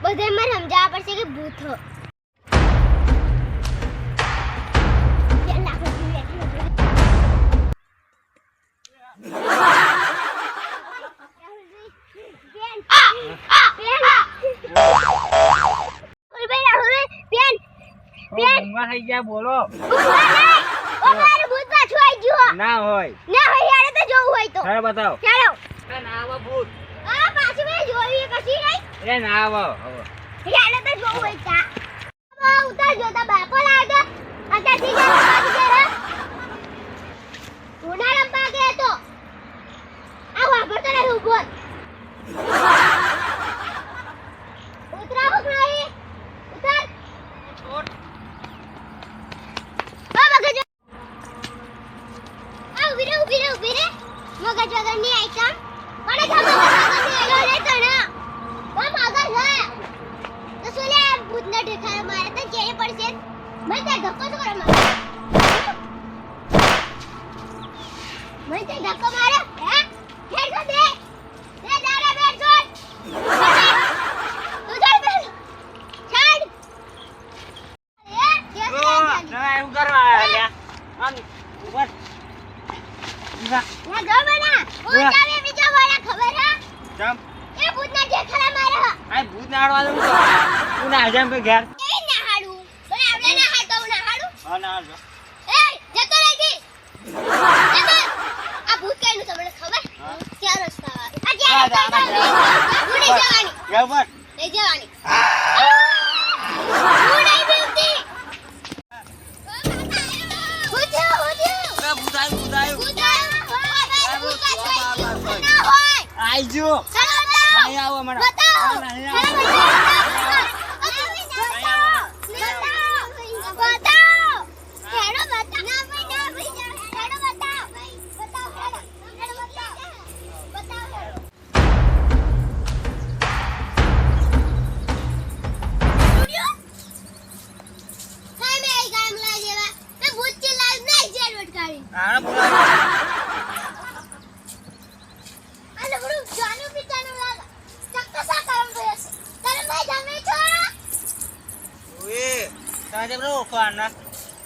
બધે મારે સમજાવવા પડશે કે ભૂત હો. બોલો ના હોય યાર તો જોવું હોય તો અરે બતાવો ચાલો ના આવો ભૂત પાછી મેં જોઈ કશી નહીં ના આવો યાર તો જોવું હોય તા ઉતાર જોતા બાપો લાગે અત્યારથી પાછી કરે ઉનાળા પાકે તો આ વાપરતો ને ઉભો ઉતરાવો ભાઈ ઉતાર ઉભી રે મગજ વગર ની આઈટમ મને ખબર નથી એલો રે તણા ઓ મગજ હે તો સોલે ભૂત ને ઢેખારો મારે તો ચેરે પડશે મને તે ધક્કો શું કરે મને તે ધક્કો મારે હે ફેર કો દે દાડા બેઠ છોડ તું ચાલ બે છાડ ના એવું કરવા લ્યા આમ ઉભા ના ગો બના ઓ ચાલે બીજો વાળા ખબર હે જમ એ ભૂત ના ઢેખારા મારે આ ભૂત નાડવા દઉં તું ના જમ કે ઘેર એ ના હાડું પણ આપણે ના હાડતો ના હાડું હા ના હાડો એ જતો રહી જી જતો આ ભૂત કઈનું તમને ખબર ક્યાં રસ્તા આ ભૂત જવાની ઘેર પર લઈ જવાની હું નહીં બેવતી ભૂત આઈ જો આઈ આવો મને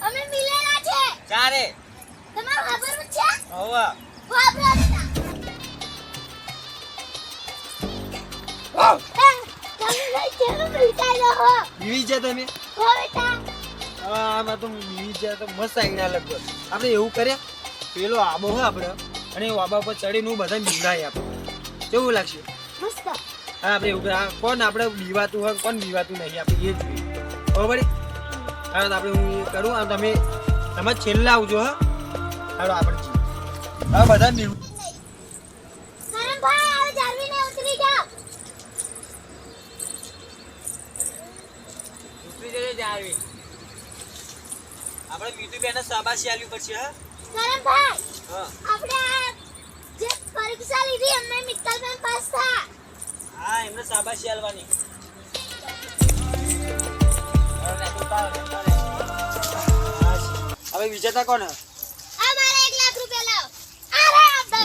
અમે મિલેલા છે ચારે તમારું ખબર છે હોવા બીવી છે તમે આમાં તો બીવી છે તો મસ્ત આઈડિયા લગભગ આપણે એવું કરીએ પેલો આબો હોય આપણે અને એ આબા પર ચડીને બધા બીવડાય આપણે કેવું લાગશે મસ્ત હા આપણે એવું કરીએ કોણ આપણે બીવાતું હોય કોણ બીવાતું નહીં આપણે એ જોઈએ બરાબર હા આપણે હું એ કરું અને તમે છેલ્લા આવજો હા હાલો આપણે હવે બધા બીવ કરમ ભાઈ હવે જાળવીને ઉતરી જાઓ ઉતરી જજો જાળવી આપણે મીતુ બેન શાબાશી આલવી પડશે હા કરમ ભાઈ હા આપણે જે પરીક્ષા લીધી એમને મિત્તલ બેન પાસ થા હા એમને શાબાશી આલવાની હવે વિજેતા કોણ આ મારે 1 લાખ રૂપિયા લાવો અરે આપતા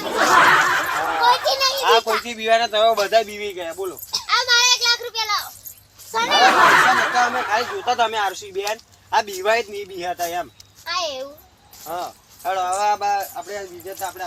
કોઈથી નહીં આ કોઈથી બીવાના તમે બધા બીવી ગયા બોલો આ મારે 1 લાખ રૂપિયા લાવો પૈસા અમે ખાલી જોતા તમે આરસી બેન આ બીવાય જ નહીં બી હતા એમ આ એવું હા હેડો હવે આપણે વિજેતા આપણે